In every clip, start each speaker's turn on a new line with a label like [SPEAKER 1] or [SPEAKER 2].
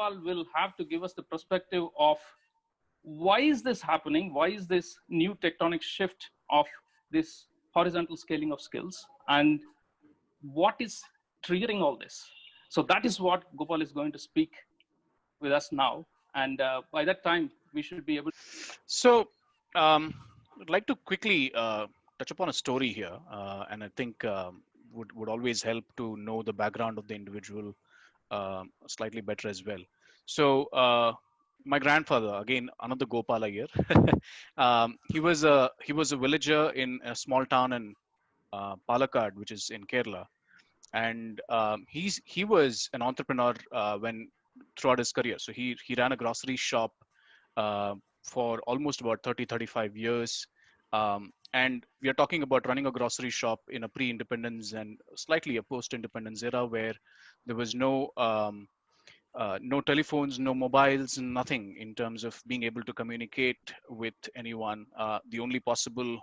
[SPEAKER 1] Gopal will have to give us the perspective of why is this happening? Why is this new tectonic shift of this horizontal scaling of skills? And what is triggering all this? So that is what Gopal is going to speak with us now. And by that time, we should be able.
[SPEAKER 2] So, I'd like to quickly touch upon a story here, and I think would always help to know the background of the individual slightly better as well. So, my grandfather, again, another Gopala here, he was a villager in a small town in Palakkad, which is in Kerala, and he was an entrepreneur when throughout his career. So he ran a grocery shop uh, for almost about 30-35 years, and we are talking about running a grocery shop in a pre-independence and slightly a post-independence era where there was no telephones, no mobiles, nothing in terms of being able to communicate with anyone. The only possible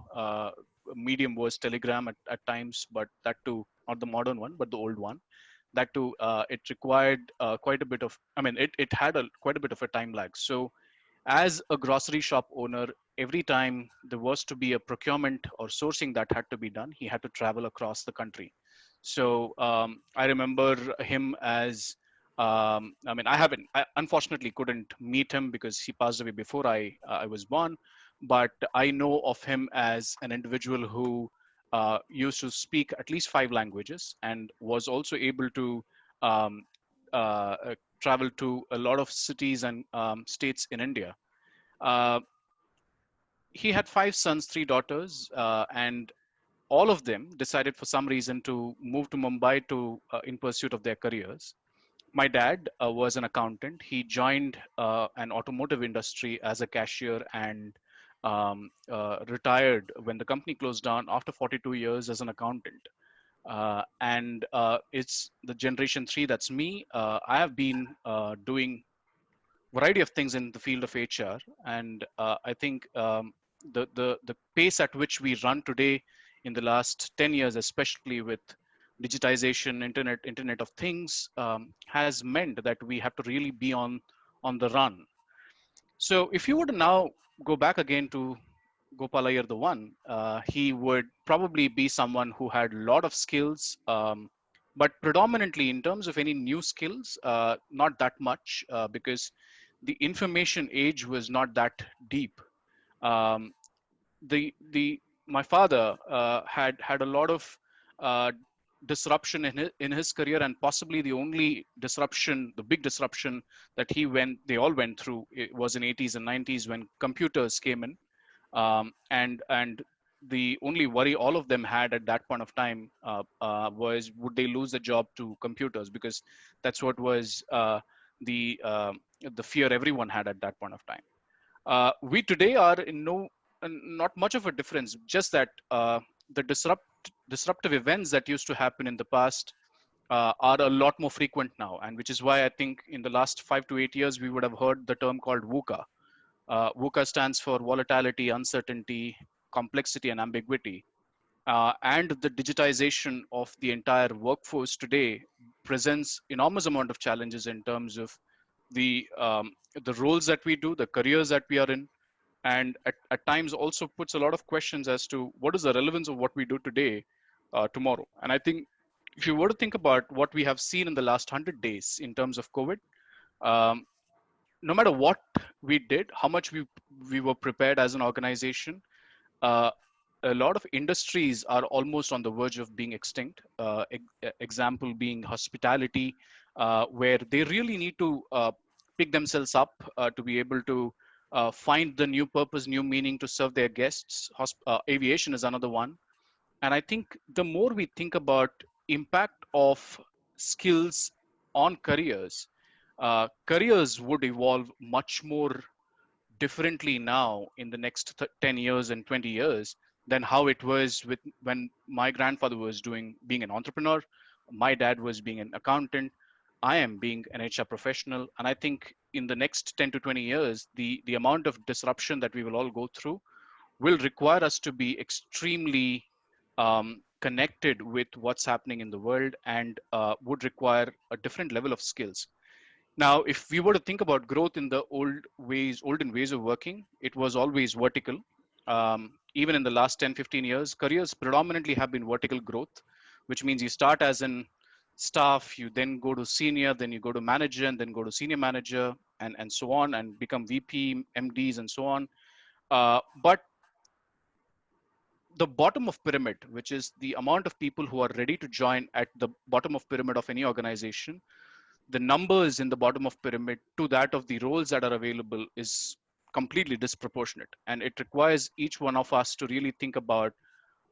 [SPEAKER 2] medium was telegram at times, but that too, not the modern one, but the old one. That too, it required quite a bit of, I mean, it had quite a bit of a time lag. So as a grocery shop owner, every time there was to be a procurement or sourcing that had to be done, he had to travel across the country. So I remember him as, I mean, I unfortunately couldn't meet him because he passed away before I was born, but I know of him as an individual who used to speak at least 5 languages and was also able to um, travel to a lot of cities and states in India. Uh, he had 5 sons, 3 daughters, and all of them decided for some reason to move to Mumbai to in pursuit of their careers. My dad was an accountant. He joined an automotive industry as a cashier and retired when the company closed down after 42 years as an accountant. And it's the generation three. That's me. I have been doing variety of things in the field of HR, and I think the pace at which we run today in the last 10 years, especially with digitization, Internet of Things, has meant that we have to really be on the run. So if you were to now go back again to Gopal Iyer the one, he would probably be someone who had a lot of skills, but predominantly in terms of any new skills, not that much, because the information age was not that deep. Um, the My father had a lot of uh, disruption in his career, and possibly the only disruption, the big disruption that they all went through, it was in 80s and 90s when computers came in, and the only worry all of them had at that point of time was would they lose the job to computers, because that's what was the fear everyone had at that point of time. We today are in not much of a difference, just that the disruptive events that used to happen in the past are a lot more frequent now, and which is why I think in the last 5 to 8 years we would have heard the term called VUCA. VUCA stands for volatility, uncertainty, complexity, and ambiguity. And the digitization of the entire workforce today presents enormous amount of challenges in terms of the roles that we do, the careers that we are in, and at times also puts a lot of questions as to what is the relevance of what we do today tomorrow. And I think if you were to think about what we have seen in the last 100 days in terms of COVID, um, no matter what we did, how much we were prepared as an organization, uh, a lot of industries are almost on the verge of being extinct. Example being hospitality, where they really need to pick themselves up to be able to find the new purpose, new meaning to serve their guests. Aviation is another one. And I think the more we think about impact of skills on careers, careers would evolve much more differently now in the next 10 years and 20 years than how it was with when my grandfather was doing being an entrepreneur, my dad was being an accountant, I am being an HR professional. And I think in the next 10 to 20 years, the amount of disruption that we will all go through will require us to be extremely connected with what's happening in the world, and would require a different level of skills. Now, if we were to think about growth in the olden ways of working, it was always vertical. Even in the last 10, 15 years, careers predominantly have been vertical growth, which means you start as an staff, you then go to senior, then you go to manager, and then go to senior manager, and so on, and become VP, MDs, and so on. But the bottom of pyramid, which is the amount of people who are ready to join at the bottom of pyramid of any organization, the numbers in the bottom of pyramid to that of the roles that are available is completely disproportionate, and it requires each one of us to really think about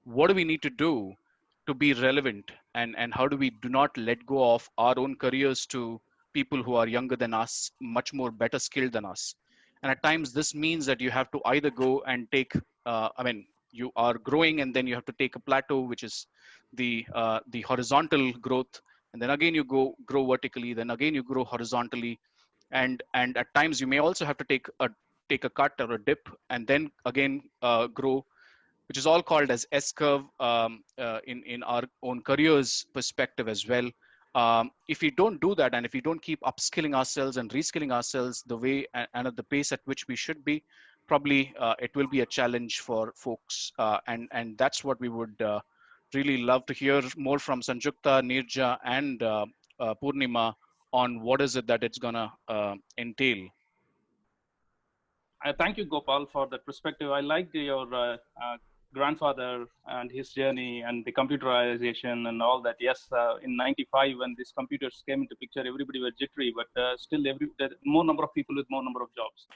[SPEAKER 2] what do we need to do to be relevant, and how do we do not let go of our own careers to people who are younger than us, much more better skilled than us. And at times this means that you have to either go and take you are growing and then you have to take a plateau, which is the horizontal growth, and then again you go grow vertically, then again you grow horizontally, and at times you may also have to take a cut or a dip and then again grow, which is all called as S curve in our own careers perspective as well. If we don't do that, and if we don't keep upskilling ourselves and reskilling ourselves the way and at the pace at which we should be, probably it will be a challenge for folks. And that's what we would really love to hear more from Sanjukta, Nirja, and Purnima on what is it that it's gonna entail.
[SPEAKER 1] Thank you, Gopal, for that perspective. I liked your grandfather and his journey and the computerization and all that. Yes, in '95, when these computers came into picture, everybody was jittery, but still, more number of people with more number of jobs.